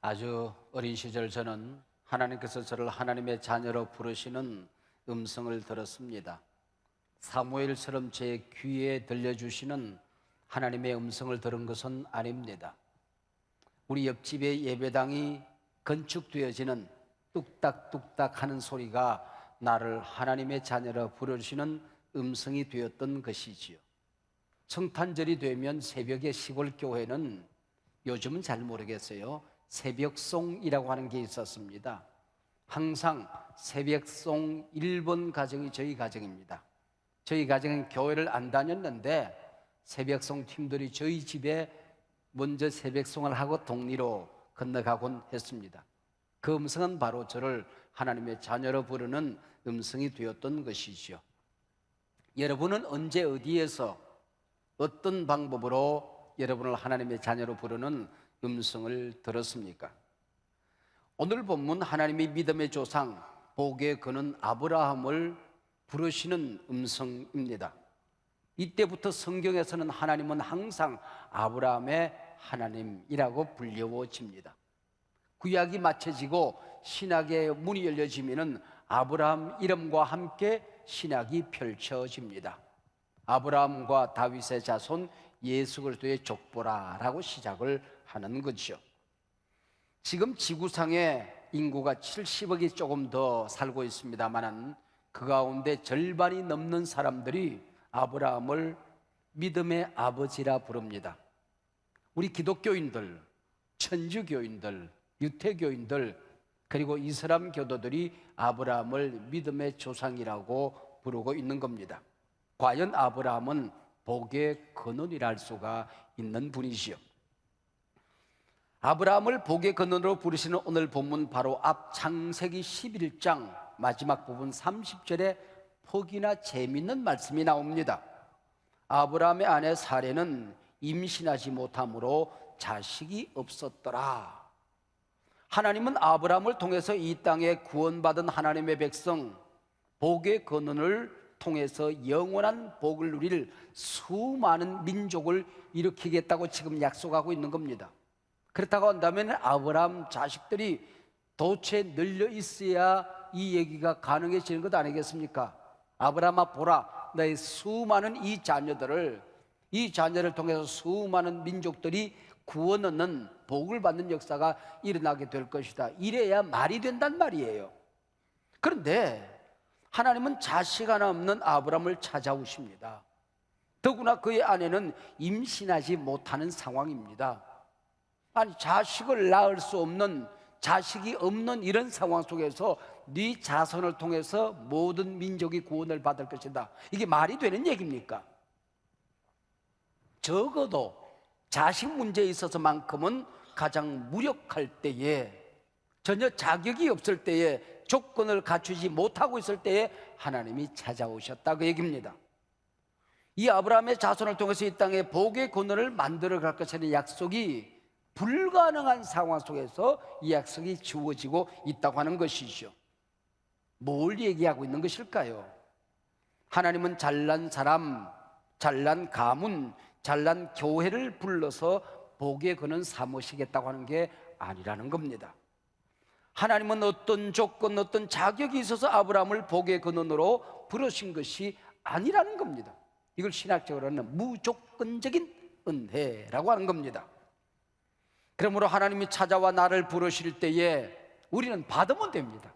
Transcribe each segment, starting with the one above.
아주 어린 시절 저는 하나님께서 저를 하나님의 자녀로 부르시는 음성을 들었습니다. 사무엘처럼 제 귀에 들려주시는 하나님의 음성을 들은 것은 아닙니다. 우리 옆집의 예배당이 건축되어지는 뚝딱뚝딱 하는 소리가 나를 하나님의 자녀로 부르시는 음성이 되었던 것이지요. 성탄절이 되면 새벽에 시골 교회는 요즘은 잘 모르겠어요. 새벽송이라고 하는 게 있었습니다. 항상 새벽송 1번 가정이 저희 가정입니다. 저희 가정은 교회를 안 다녔는데 새벽송 팀들이 저희 집에 먼저 새벽송을 하고 동리로 건너가곤 했습니다. 그 음성은 바로 저를 하나님의 자녀로 부르는 음성이 되었던 것이죠. 여러분은 언제 어디에서 어떤 방법으로 여러분을 하나님의 자녀로 부르는 음성을 들었습니까? 오늘 본문 하나님의 믿음의 조상 복의 근원 아브라함을 부르시는 음성입니다. 이때부터 성경에서는 하나님은 항상 아브라함의 하나님이라고 불려집니다. 구약이 마쳐지고 신약의 문이 열려지면은 아브라함 이름과 함께 신약이 펼쳐집니다. 아브라함과 다윗의 자손 예수 그리스도의 족보라라고 시작을 하는 거죠. 지금 지구상에 인구가 70억이 조금 더 살고 있습니다만 그 가운데 절반이 넘는 사람들이 아브라함을 믿음의 아버지라 부릅니다. 우리 기독교인들, 천주교인들, 유태교인들 그리고 이슬람 교도들이 아브라함을 믿음의 조상이라고 부르고 있는 겁니다. 과연 아브라함은 복의 근원이라 할 수가 있는 분이시요. 아브라함을 복의 근원으로 부르시는 오늘 본문 바로 앞 창세기 11장 마지막 부분 30절에 혹이나 재미있는 말씀이 나옵니다. 아브라함의 아내 사레는 임신하지 못함으로 자식이 없었더라. 하나님은 아브라함을 통해서 이 땅에 구원받은 하나님의 백성 복의 근원을 통해서 영원한 복을 누릴 수많은 민족을 일으키겠다고 지금 약속하고 있는 겁니다. 그렇다고 한다면 아브라함 자식들이 도체 널려 있어야 이 얘기가 가능해지는 것 아니겠습니까? 아브라함아 보라, 너의 수많은 이 자녀를 통해서 수많은 민족들이 구원 얻는 복을 받는 역사가 일어나게 될 것이다. 이래야 말이 된단 말이에요. 그런데 하나님은 자식 하나 없는 아브라함을 찾아오십니다. 더구나 그의 아내는 임신하지 못하는 상황입니다. 아니, 자식을 낳을 수 없는, 자식이 없는 이런 상황 속에서 네 자손을 통해서 모든 민족이 구원을 받을 것이다. 이게 말이 되는 얘기입니까? 적어도 자식 문제에 있어서만큼은 가장 무력할 때에, 전혀 자격이 없을 때에, 조건을 갖추지 못하고 있을 때에 하나님이 찾아오셨다 그 얘기입니다. 이 아브라함의 자손을 통해서 이 땅에 복의 근원을 만들어 갈 것이라는 약속이 불가능한 상황 속에서 이 약속이 주어지고 있다고 하는 것이죠. 뭘 얘기하고 있는 것일까요? 하나님은 잘난 사람, 잘난 가문, 잘난 교회를 불러서 복의 근원 삼으시겠다고 하는 게 아니라는 겁니다. 하나님은 어떤 조건, 어떤 자격이 있어서 아브라함을 복의 근원으로 부르신 것이 아니라는 겁니다. 이걸 신학적으로는 무조건적인 은혜라고 하는 겁니다. 그러므로 하나님이 찾아와 나를 부르실 때에 우리는 받으면 됩니다.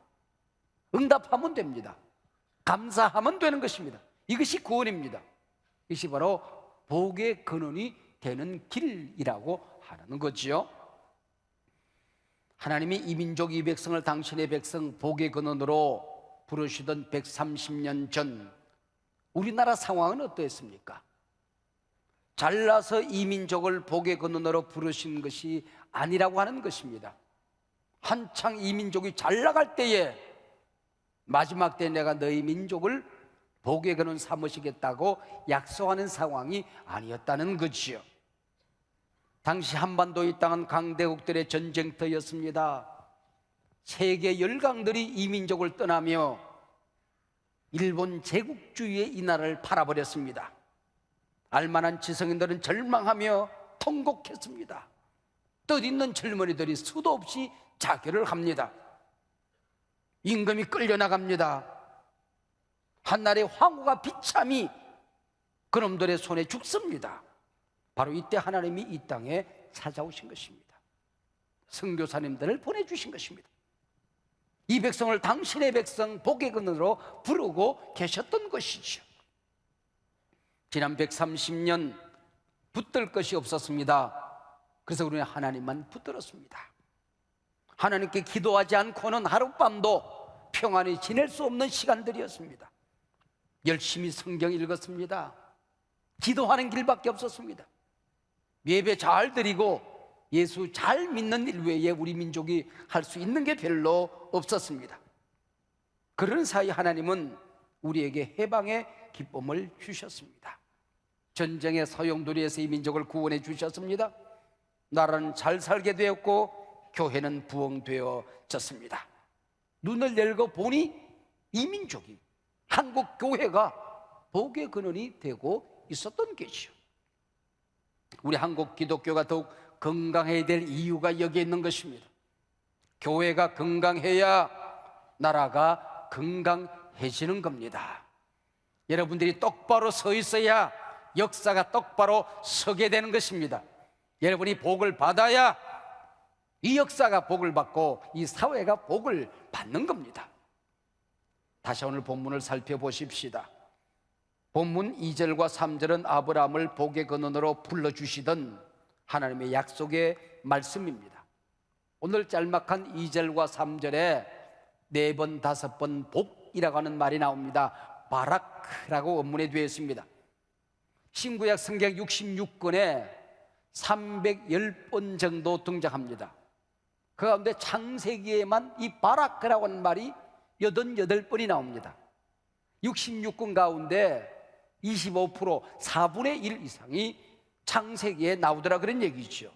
응답하면 됩니다. 감사하면 되는 것입니다. 이것이 구원입니다. 이것이 바로 복의 근원이 되는 길이라고 하는 거지요. 하나님이 이 민족 이 백성을 당신의 백성 복의 근원으로 부르시던 130년 전 우리나라 상황은 어떠했습니까? 잘나서 이 민족을 복의 근원으로 부르신 것이 아니라고 하는 것입니다. 한창 이 민족이 잘 나갈 때에 마지막 때 내가 너희 민족을 복의 근원 삼으시겠다고 약속하는 상황이 아니었다는 것이요. 당시 한반도 이 땅은 강대국들의 전쟁터였습니다. 세계 열강들이 이 민족을 떠나며 일본 제국주의의 이 나라를 팔아버렸습니다. 알만한 지성인들은 절망하며 통곡했습니다. 뜻있는 젊은이들이 수도 없이 자결을 합니다. 임금이 끌려나갑니다. 한날의 황후가 비참히 그놈들의 손에 죽습니다. 바로 이때 하나님이 이 땅에 찾아오신 것입니다. 선교사님들을 보내주신 것입니다. 이 백성을 당신의 백성 복의 근원으로 부르고 계셨던 것이죠. 지난 130년 붙들 것이 없었습니다. 그래서 우리는 하나님만 붙들었습니다. 하나님께 기도하지 않고는 하룻밤도 평안히 지낼 수 없는 시간들이었습니다. 열심히 성경 읽었습니다. 기도하는 길밖에 없었습니다. 예배 잘 드리고 예수 잘 믿는 일 외에 우리 민족이 할 수 있는 게 별로 없었습니다. 그런 사이 하나님은 우리에게 해방의 기쁨을 주셨습니다. 전쟁의 소용돌이에서 이 민족을 구원해 주셨습니다. 나라는 잘 살게 되었고 교회는 부흥되어졌습니다. 눈을 열고 보니 이 민족이, 한국 교회가 복의 근원이 되고 있었던 게죠. 우리 한국 기독교가 더욱 건강해야 될 이유가 여기에 있는 것입니다. 교회가 건강해야 나라가 건강해지는 겁니다. 여러분들이 똑바로 서 있어야 역사가 똑바로 서게 되는 것입니다. 여러분이 복을 받아야 이 역사가 복을 받고 이 사회가 복을 받는 겁니다. 다시 오늘 본문을 살펴보십시다. 본문 2절과 3절은 아브라함을 복의 근원으로 불러주시던 하나님의 약속의 말씀입니다. 오늘 짤막한 2절과 3절에 4번, 5번 복이라고 하는 말이 나옵니다. 바라크라고 원문에 되어 있습니다. 신구약 성경 66권에 310번 정도 등장합니다. 그 가운데 창세기에만 이 바라크라고 하는 말이 88번이 나옵니다. 66권 가운데 25%, 4분의 1 이상이 창세기에 나오더라 그런 얘기죠.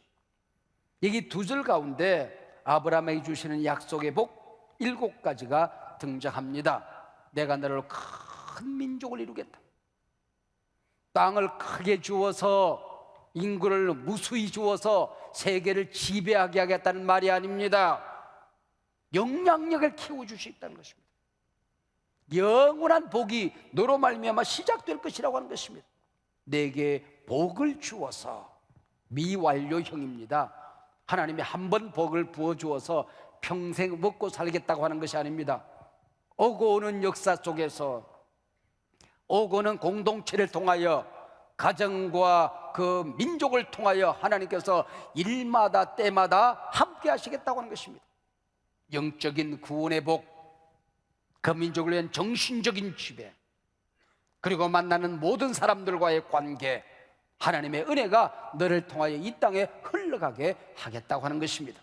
여기 2절 가운데 아브라함에게 주시는 약속의 복 7가지가 등장합니다. 내가 너를 큰 민족을 이루겠다. 땅을 크게 주어서 인구를 무수히 주어서 세계를 지배하게 하겠다는 말이 아닙니다. 영향력을 키워주시겠다는 것입니다. 영원한 복이 너로 말미암아 시작될 것이라고 하는 것입니다. 내게 복을 주어서, 미완료형입니다. 하나님이 한 번 복을 부어주어서 평생 먹고 살겠다고 하는 것이 아닙니다. 오고 오는 역사 속에서, 오고 오는 공동체를 통하여, 가정과 그 민족을 통하여 하나님께서 일마다 때마다 함께 하시겠다고 하는 것입니다. 영적인 구원의 복, 그 민족을 위한 정신적인 지배, 그리고 만나는 모든 사람들과의 관계, 하나님의 은혜가 너를 통하여 이 땅에 흘러가게 하겠다고 하는 것입니다.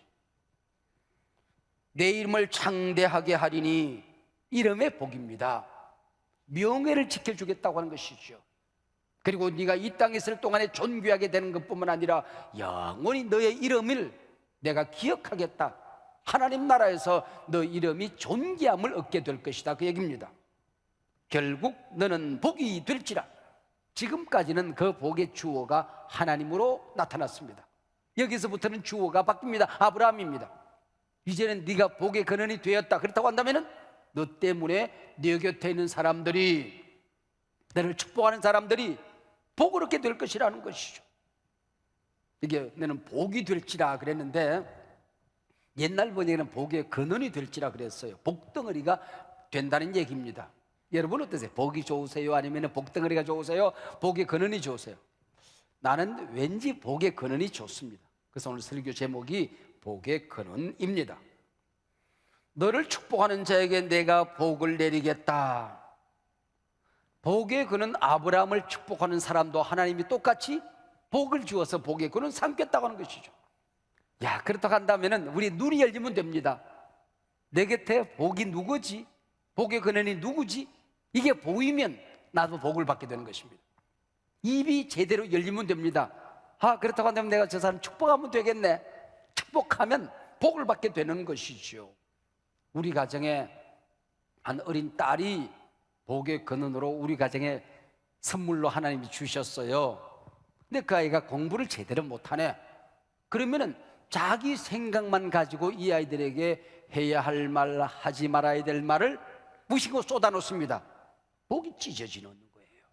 내 이름을 창대하게 하리니, 이름의 복입니다. 명예를 지켜주겠다고 하는 것이죠. 그리고 네가 이 땅에 있을 동안에 존귀하게 되는 것뿐만 아니라 영원히 너의 이름을 내가 기억하겠다. 하나님 나라에서 너 이름이 존귀함을 얻게 될 것이다, 그 얘기입니다. 결국 너는 복이 될지라. 지금까지는 그 복의 주어가 하나님으로 나타났습니다. 여기서부터는 주어가 바뀝니다. 아브라함입니다. 이제는 네가 복의 근원이 되었다. 그렇다고 한다면 너 때문에 네 곁에 있는 사람들이, 너를 축복하는 사람들이 복을 얻게 될 것이라는 것이죠. 이게 너는 복이 될지라 그랬는데, 옛날 번역에는 복의 근원이 될지라 그랬어요. 복덩어리가 된다는 얘기입니다. 여러분 어떠세요? 복이 좋으세요? 아니면 복덩어리가 좋으세요? 복의 근원이 좋으세요? 나는 왠지 복의 근원이 좋습니다. 그래서 오늘 설교 제목이 복의 근원입니다. 너를 축복하는 자에게 내가 복을 내리겠다. 복의 근원, 아브라함을 축복하는 사람도 하나님이 똑같이 복을 주어서 복의 근원 삼겠다고 하는 것이죠. 야, 그렇다고 한다면 우리 눈이 열리면 됩니다. 내 곁에 복이 누구지? 복의 근원이 누구지? 이게 보이면 나도 복을 받게 되는 것입니다. 입이 제대로 열리면 됩니다. 아, 그렇다고 한다면 내가 저 사람 축복하면 되겠네. 축복하면 복을 받게 되는 것이죠. 우리 가정에 한 어린 딸이 복의 근원으로 우리 가정에 선물로 하나님이 주셨어요. 근데 그 아이가 공부를 제대로 못하네. 그러면은 자기 생각만 가지고 이 아이들에게 해야 할 말, 하지 말아야 될 말을 무심코 쏟아놓습니다. 복이 찢어지는 거예요.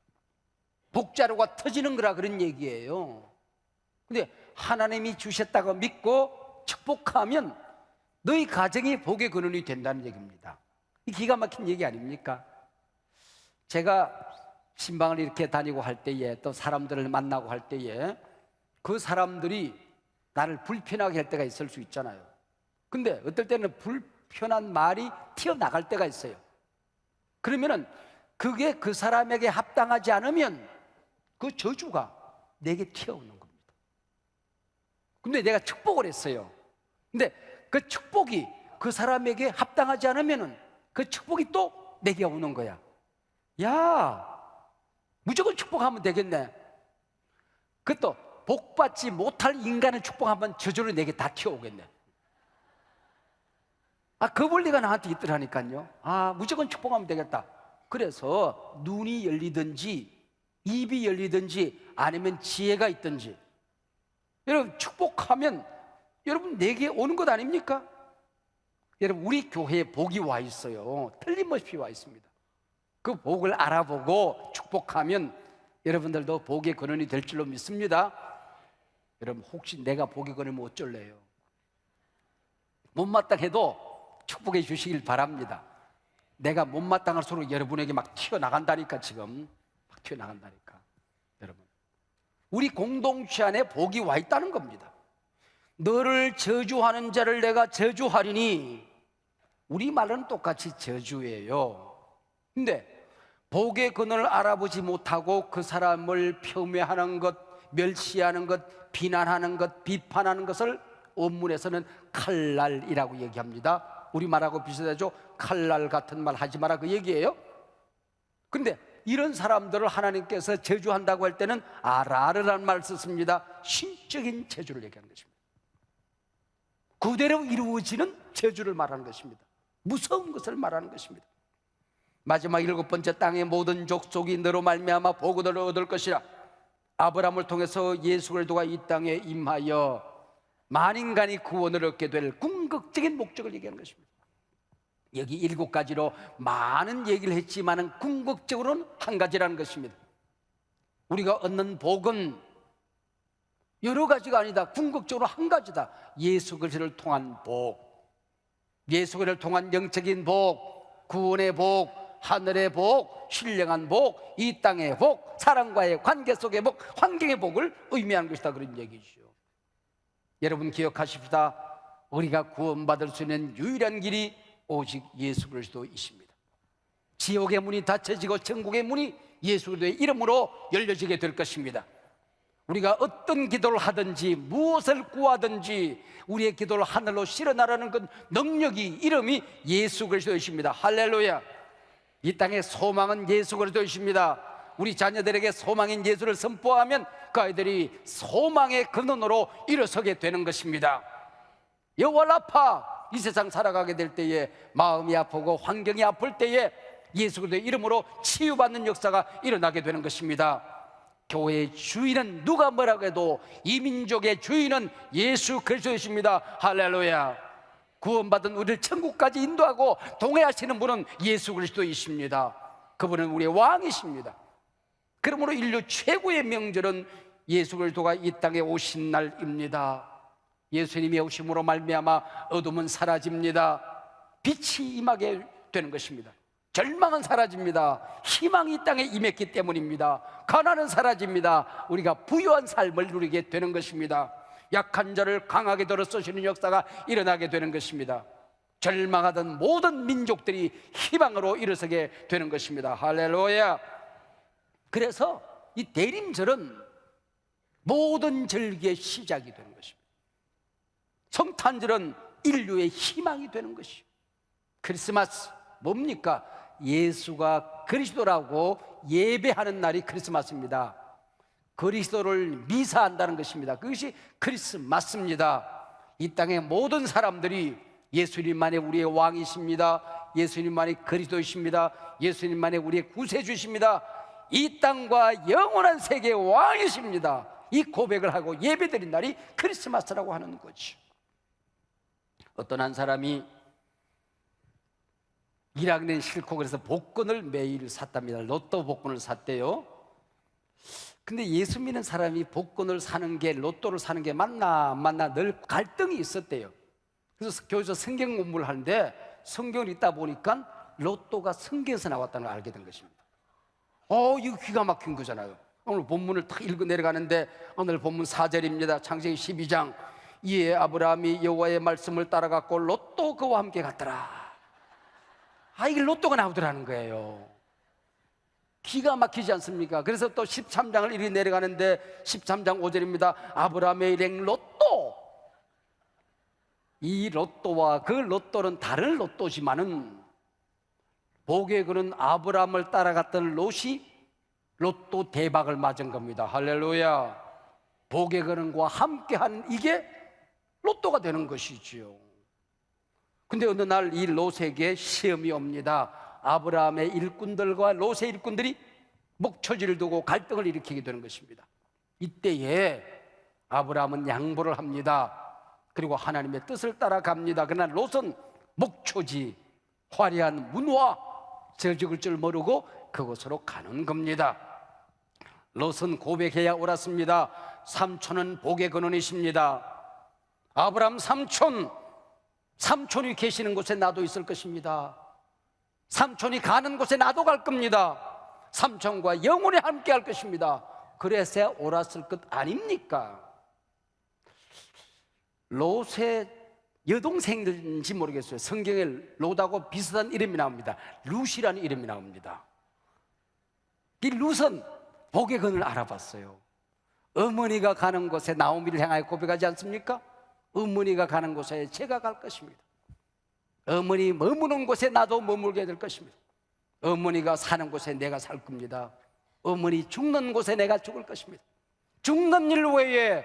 복자루가 터지는 거라 그런 얘기예요. 근데 하나님이 주셨다고 믿고 축복하면 너희 가정이 복의 근원이 된다는 얘기입니다. 이 기가 막힌 얘기 아닙니까? 제가 신방을 이렇게 다니고 할 때에, 또 사람들을 만나고 할 때에 그 사람들이 나를 불편하게 할 때가 있을 수 있잖아요. 근데 어떨 때는 불편한 말이 튀어나갈 때가 있어요. 그러면은 그게 그 사람에게 합당하지 않으면 그 저주가 내게 튀어오는 겁니다. 근데 내가 축복을 했어요. 근데 그 축복이 그 사람에게 합당하지 않으면은 그 축복이 또 내게 오는 거야. 야, 무조건 축복하면 되겠네. 그것도 복받지 못할 인간을 축복하면 저절로 내게 다 튀어오겠네. 그 원리가 나한테 있더라니까요. 무조건 축복하면 되겠다. 그래서 눈이 열리든지 입이 열리든지 아니면 지혜가 있든지, 여러분 축복하면 여러분 내게 오는 것 아닙니까? 여러분 우리 교회에 복이 와 있어요. 틀림없이 와 있습니다. 그 복을 알아보고 축복하면 여러분들도 복의 근원이 될 줄로 믿습니다. 여러분 혹시 내가 복의 근원이면 어쩔래요? 못마땅해도 축복해 주시길 바랍니다. 내가 못마땅할수록 여러분에게 막 튀어나간다니까. 지금 막 튀어나간다니까. 여러분 우리 공동체 안에 복이 와 있다는 겁니다. 너를 저주하는 자를 내가 저주하리니, 우리말은 똑같이 저주예요. 근데 복의 근원을 알아보지 못하고 그 사람을 폄훼하는 것, 멸시하는 것, 비난하는 것, 비판하는 것을 원문에서는 칼날이라고 얘기합니다. 우리말하고 비슷하죠? 칼날 같은 말 하지 마라, 그 얘기예요. 근데 이런 사람들을 하나님께서 저주한다고 할 때는 아라르라는 말을 썼습니다. 신적인 저주를 얘기하는 것입니다. 그대로 이루어지는 저주를 말하는 것입니다. 무서운 것을 말하는 것입니다. 마지막 7번째, 땅의 모든 족속이 너로 말미암아 복을 얻을 것이라. 아브라함을 통해서 예수 그리스도가 이 땅에 임하여 만인간이 구원을 얻게 될 궁극적인 목적을 얘기하는 것입니다. 여기 7가지로 많은 얘기를 했지만 궁극적으로는 한 가지라는 것입니다. 우리가 얻는 복은 여러 가지가 아니다. 궁극적으로 한 가지다. 예수 그리스도를 통한 복, 예수 그리스도를 통한 영적인 복, 구원의 복, 하늘의 복, 신령한 복, 이 땅의 복, 사랑과의 관계 속의 복, 환경의 복을 의미하는 것이다, 그런 얘기죠. 여러분 기억하십시다. 우리가 구원받을 수 있는 유일한 길이 오직 예수 그리스도이십니다. 지옥의 문이 닫혀지고 천국의 문이 예수 그리스도의 이름으로 열려지게 될 것입니다. 우리가 어떤 기도를 하든지 무엇을 구하든지 우리의 기도를 하늘로 실어나라는 그 능력이, 이름이 예수 그리스도이십니다. 할렐루야. 이 땅의 소망은 예수 그리스도이십니다. 우리 자녀들에게 소망인 예수를 선포하면 그 아이들이 소망의 근원으로 일어서게 되는 것입니다. 여호와 라파, 이 세상 살아가게 될 때에 마음이 아프고 환경이 아플 때에 예수 그리스도의 이름으로 치유받는 역사가 일어나게 되는 것입니다. 교회의 주인은 누가 뭐라고 해도 이 민족의 주인은 예수 그리스도이십니다. 할렐루야. 구원받은 우리를 천국까지 인도하고 동행하시는 분은 예수 그리스도이십니다. 그분은 우리의 왕이십니다. 그러므로 인류 최고의 명절은 예수 그리스도가 이 땅에 오신 날입니다. 예수님의 오심으로 말미암아 어둠은 사라집니다. 빛이 임하게 되는 것입니다. 절망은 사라집니다. 희망이 이 땅에 임했기 때문입니다. 가난은 사라집니다. 우리가 부유한 삶을 누리게 되는 것입니다. 약한 자를 강하게 들어 쓰시는 역사가 일어나게 되는 것입니다. 절망하던 모든 민족들이 희망으로 일어서게 되는 것입니다. 할렐루야. 그래서 이 대림절은 모든 절기의 시작이 되는 것입니다. 성탄절은 인류의 희망이 되는 것이요. 크리스마스 뭡니까? 예수가 그리스도라고 예배하는 날이 크리스마스입니다. 그리스도를 미사한다는 것입니다. 그것이 크리스마스입니다. 이 땅의 모든 사람들이 예수님만이 우리의 왕이십니다. 예수님만이 그리스도이십니다. 예수님만이 우리의 구세주십니다. 이 땅과 영원한 세계의 왕이십니다. 이 고백을 하고 예배드린 날이 크리스마스라고 하는 거죠. 어떤 한 사람이 1학년 싫고 그래서 복권을 매일 샀답니다. 로또 복권을 샀대요. 근데 예수 믿는 사람이 복권을 사는 게, 로또를 사는 게 맞나 안 맞나 늘 갈등이 있었대요. 그래서 교회에서 성경 공부를 하는데 성경을 읽다 보니까 로또가 성경에서 나왔다는 걸 알게 된 것입니다. 이거 기가 막힌 거잖아요. 오늘 본문을 딱 읽어 내려가는데 오늘 본문 4절입니다. 창세기 12장. 이에 아브라함이 여호와의 말씀을 따라갔고 롯도 그와 함께 갔더라. 이게 로또가 나오더라는 거예요. 기가 막히지 않습니까? 그래서 또 13장을 이리 내려가는데 13장 5절입니다. 아브라함의 일행 롯도. 이 로또와 그 로또는 다른 로또지만은 복에 그는 아브라함을 따라갔던 롯이 로또 대박을 맞은 겁니다. 할렐루야. 복의 근원과 함께하는 이게 로또가 되는 것이지요. 근데 어느 날 이 롯에게 시험이 옵니다. 아브라함의 일꾼들과 롯의 일꾼들이 목초지를 두고 갈등을 일으키게 되는 것입니다. 이때에 아브라함은 양보를 합니다. 그리고 하나님의 뜻을 따라갑니다. 그러나 롯은 목초지, 화려한 문화, 저적을 줄 모르고 그곳으로 가는 겁니다. 롯은 고백해야 옳았습니다. 삼촌은 복의 근원이십니다. 아브라함 삼촌이 계시는 곳에 나도 있을 것입니다. 삼촌이 가는 곳에 나도 갈 겁니다. 삼촌과 영원히 함께 할 것입니다. 그래서 옳았을 것 아닙니까? 롯의 여동생인지 모르겠어요. 성경에 롯하고 비슷한 이름이 나옵니다. 룻이라는 이름이 나옵니다. 이 룻은 복의 근을 알아봤어요. 어머니가 가는 곳에 나오미를 향하여 고백하지 않습니까? 어머니가 가는 곳에 제가 갈 것입니다. 어머니 머무는 곳에 나도 머물게 될 것입니다. 어머니가 사는 곳에 내가 살 겁니다. 어머니 죽는 곳에 내가 죽을 것입니다. 죽는 일 외에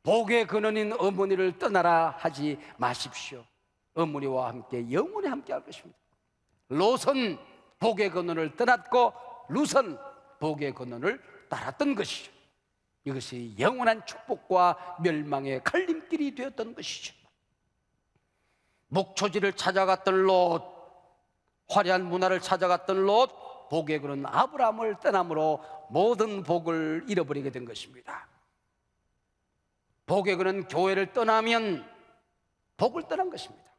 복의 근원인 어머니를 떠나라 하지 마십시오. 어머니와 함께 영원히 함께 할 것입니다. 롯은 복의 근원을 떠났고 룻은 복의 근원을 따랐던 것이죠. 이것이 영원한 축복과 멸망의 갈림길이 되었던 것이죠. 목초지를 찾아갔던 롯, 화려한 문화를 찾아갔던 롯, 복의 근원 아브라함을 떠남으로 모든 복을 잃어버리게 된 것입니다. 복의 근원 교회를 떠나면 복을 떠난 것입니다.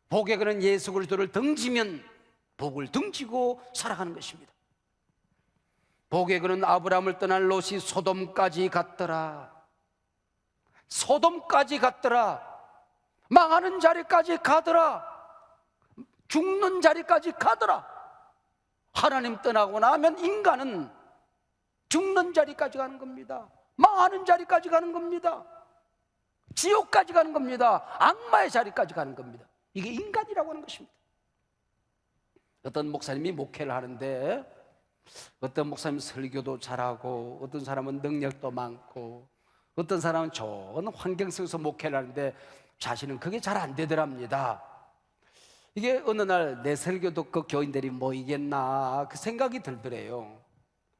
복의 근원 예수 그리스도를 등지면 복을 등지고 살아가는 것입니다. 복의 근원 아브라함을 떠난 롯이 소돔까지 갔더라. 소돔까지 갔더라. 망하는 자리까지 가더라. 죽는 자리까지 가더라. 하나님 떠나고 나면 인간은 죽는 자리까지 가는 겁니다. 망하는 자리까지 가는 겁니다. 지옥까지 가는 겁니다. 악마의 자리까지 가는 겁니다. 이게 인간이라고 하는 것입니다. 어떤 목사님이 목회를 하는데 어떤 목사님은 설교도 잘하고 어떤 사람은 능력도 많고 어떤 사람은 좋은 환경 속에서 목회를 하는데 자신은 그게 잘 안 되더랍니다. 이게 어느 날 내 설교도 그 교인들이 모이겠나 그 생각이 들더래요.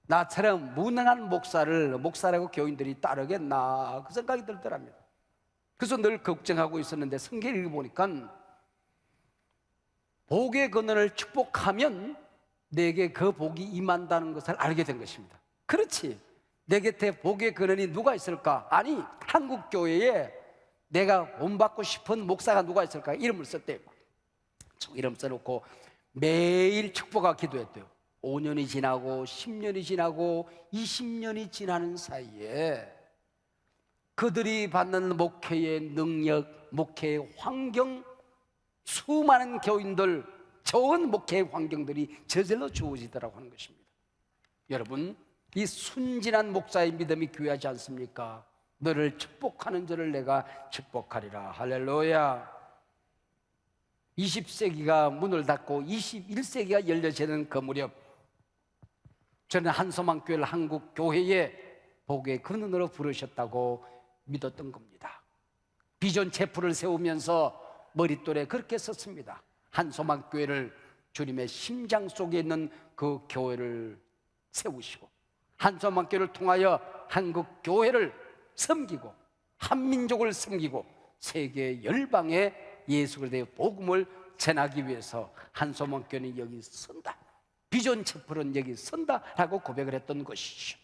나처럼 무능한 목사라고 교인들이 따르겠나 그 생각이 들더랍니다. 그래서 늘 걱정하고 있었는데 성경을 읽어보니까 복의 근원을 축복하면 내게 그 복이 임한다는 것을 알게 된 것입니다. 그렇지, 내 곁에 복의 근원이 누가 있을까? 아니, 한국교회에 내가 본받고 싶은 목사가 누가 있을까? 이름을 썼대요. 이름 써놓고 매일 축복하고 기도했대요. 5년이 지나고 10년이 지나고 20년이 지나는 사이에 그들이 받는 목회의 능력, 목회의 환경, 수많은 교인들, 좋은 목회의 환경들이 저절로 주어지더라고 하는 것입니다. 여러분, 이 순진한 목사의 믿음이 귀하지 않습니까? 너를 축복하는 자를 내가 축복하리라. 할렐루야. 20세기가 문을 닫고 21세기가 열려지는 그 무렵 저는 한소망교회를 한국교회에 복의 근원으로 부르셨다고 믿었던 겁니다. 비전 체프를 세우면서 머릿돌에 그렇게 썼습니다. 한소망교회를 주님의 심장 속에 있는 그 교회를 세우시고 한소망교회를 통하여 한국교회를 섬기고 한민족을 섬기고 세계 열방에 예수 그리스도의 복음을 전하기 위해서 한소문교는 여기 선다, 비전 채플은 여기 선다라고 고백을 했던 것이죠.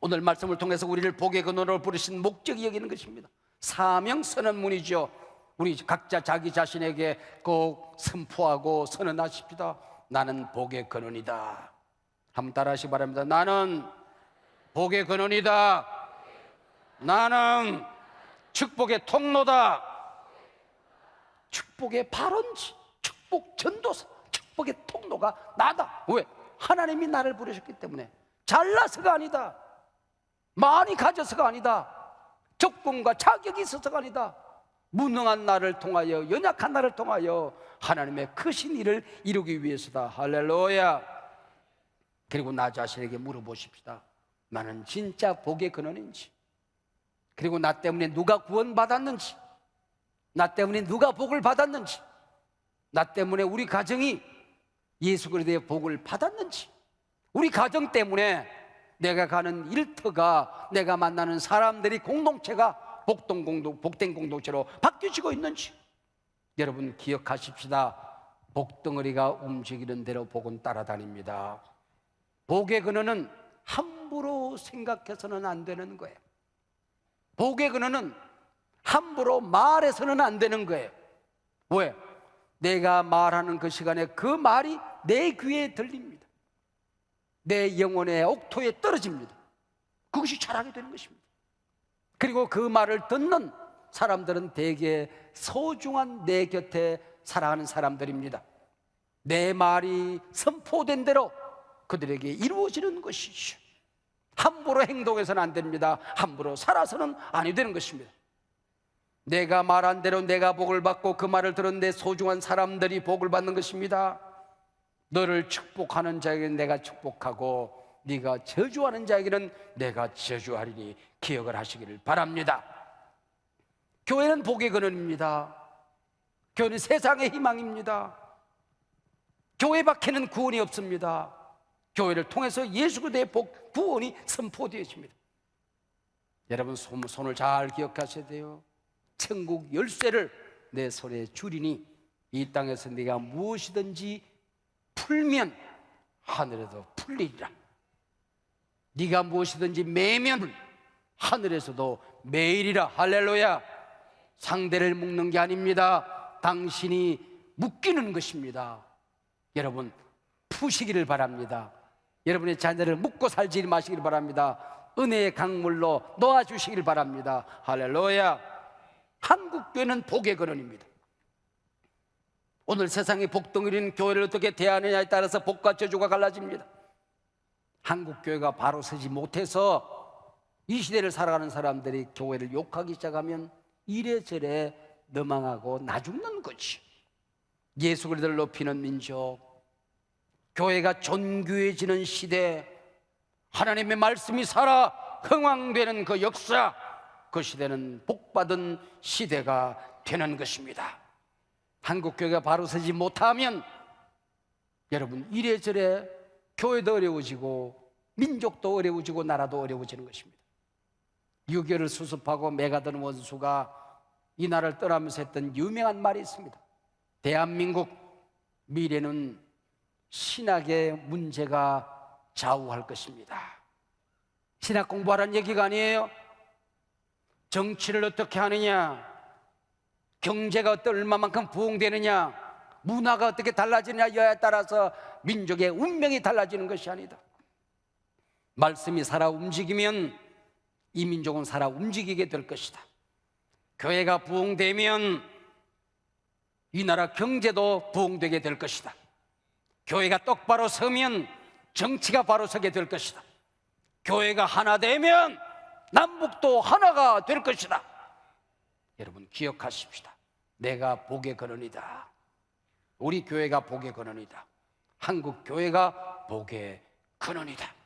오늘 말씀을 통해서 우리를 복의 근원으로 부르신 목적이 여기 있는 것입니다. 사명 선언문이죠. 우리 각자 자기 자신에게 꼭 선포하고 선언하십시다. 나는 복의 근원이다. 한번 따라하시기 바랍니다. 나는 복의 근원이다. 나는 축복의 통로다. 축복의 발원지, 축복 전도사, 축복의 통로가 나다. 왜? 하나님이 나를 부르셨기 때문에. 잘나서가 아니다, 많이 가져서가 아니다, 조건과 자격이 있어서가 아니다. 무능한 나를 통하여, 연약한 나를 통하여 하나님의 크신 일을 이루기 위해서다. 할렐루야. 그리고 나 자신에게 물어보십시다. 나는 진짜 복의 근원인지, 그리고 나 때문에 누가 구원받았는지, 나 때문에 누가 복을 받았는지, 나 때문에 우리 가정이 예수 그리스도의 복을 받았는지, 우리 가정 때문에 내가 가는 일터가, 내가 만나는 사람들이, 공동체가 복된 공동체로 바뀌어지고 있는지. 여러분 기억하십시다. 복덩어리가 움직이는 대로 복은 따라다닙니다. 복의 근원은 함부로 생각해서는 안 되는 거예요. 복의 근원은 함부로 말해서는 안 되는 거예요. 왜? 내가 말하는 그 시간에 그 말이 내 귀에 들립니다. 내 영혼의 옥토에 떨어집니다. 그것이 자라게 되는 것입니다. 그리고 그 말을 듣는 사람들은 대개 소중한 내 곁에 살아가는 사람들입니다. 내 말이 선포된 대로 그들에게 이루어지는 것이죠. 함부로 행동해서는 안 됩니다. 함부로 살아서는 아니 되는 것입니다. 내가 말한 대로 내가 복을 받고 그 말을 들은 내 소중한 사람들이 복을 받는 것입니다. 너를 축복하는 자에게는 내가 축복하고, 네가 저주하는 자에게는 내가 저주하리니 기억을 하시기를 바랍니다. 교회는 복의 근원입니다. 교회는 세상의 희망입니다. 교회 밖에는 구원이 없습니다. 교회를 통해서 예수 그리스도의 복, 구원이 선포되어집니다. 여러분 손을 잘 기억하셔야 돼요. 천국 열쇠를 내 손에 주리니 이 땅에서 네가 무엇이든지 풀면 하늘에도 풀리리라. 네가 무엇이든지 매면 하늘에서도 매이리라. 할렐루야. 상대를 묶는 게 아닙니다. 당신이 묶이는 것입니다. 여러분 푸시기를 바랍니다. 여러분의 자녀를 묶고 살지 마시기를 바랍니다. 은혜의 강물로 놓아주시기를 바랍니다. 할렐루야. 한국교회는 복의 근원입니다. 오늘 세상의 복덩이는 교회를 어떻게 대하느냐에 따라서 복과 저주가 갈라집니다. 한국교회가 바로 서지 못해서 이 시대를 살아가는 사람들이 교회를 욕하기 시작하면 이래저래 넘어가고 나 죽는 거지. 예수 그리스도를 높이는 민족, 교회가 존귀해지는 시대, 하나님의 말씀이 살아 흥왕되는 그 역사, 그 시대는 복받은 시대가 되는 것입니다. 한국교회가 바로 서지 못하면 여러분 이래저래 교회도 어려워지고 민족도 어려워지고 나라도 어려워지는 것입니다. 유교를 수습하고 매가던 원수가 이 나라를 떠나면서 했던 유명한 말이 있습니다. 대한민국 미래는 신학의 문제가 좌우할 것입니다. 신학 공부하라는 얘기가 아니에요. 정치를 어떻게 하느냐, 경제가 얼마만큼 부흥되느냐, 문화가 어떻게 달라지느냐에 따라서 민족의 운명이 달라지는 것이 아니다. 말씀이 살아 움직이면 이 민족은 살아 움직이게 될 것이다. 교회가 부흥되면 이 나라 경제도 부흥되게 될 것이다. 교회가 똑바로 서면 정치가 바로 서게 될 것이다. 교회가 하나 되면 남북도 하나가 될 것이다. 여러분 기억하십시다. 내가 복의 근원이다. 우리 교회가 복의 근원이다. 한국 교회가 복의 근원이다.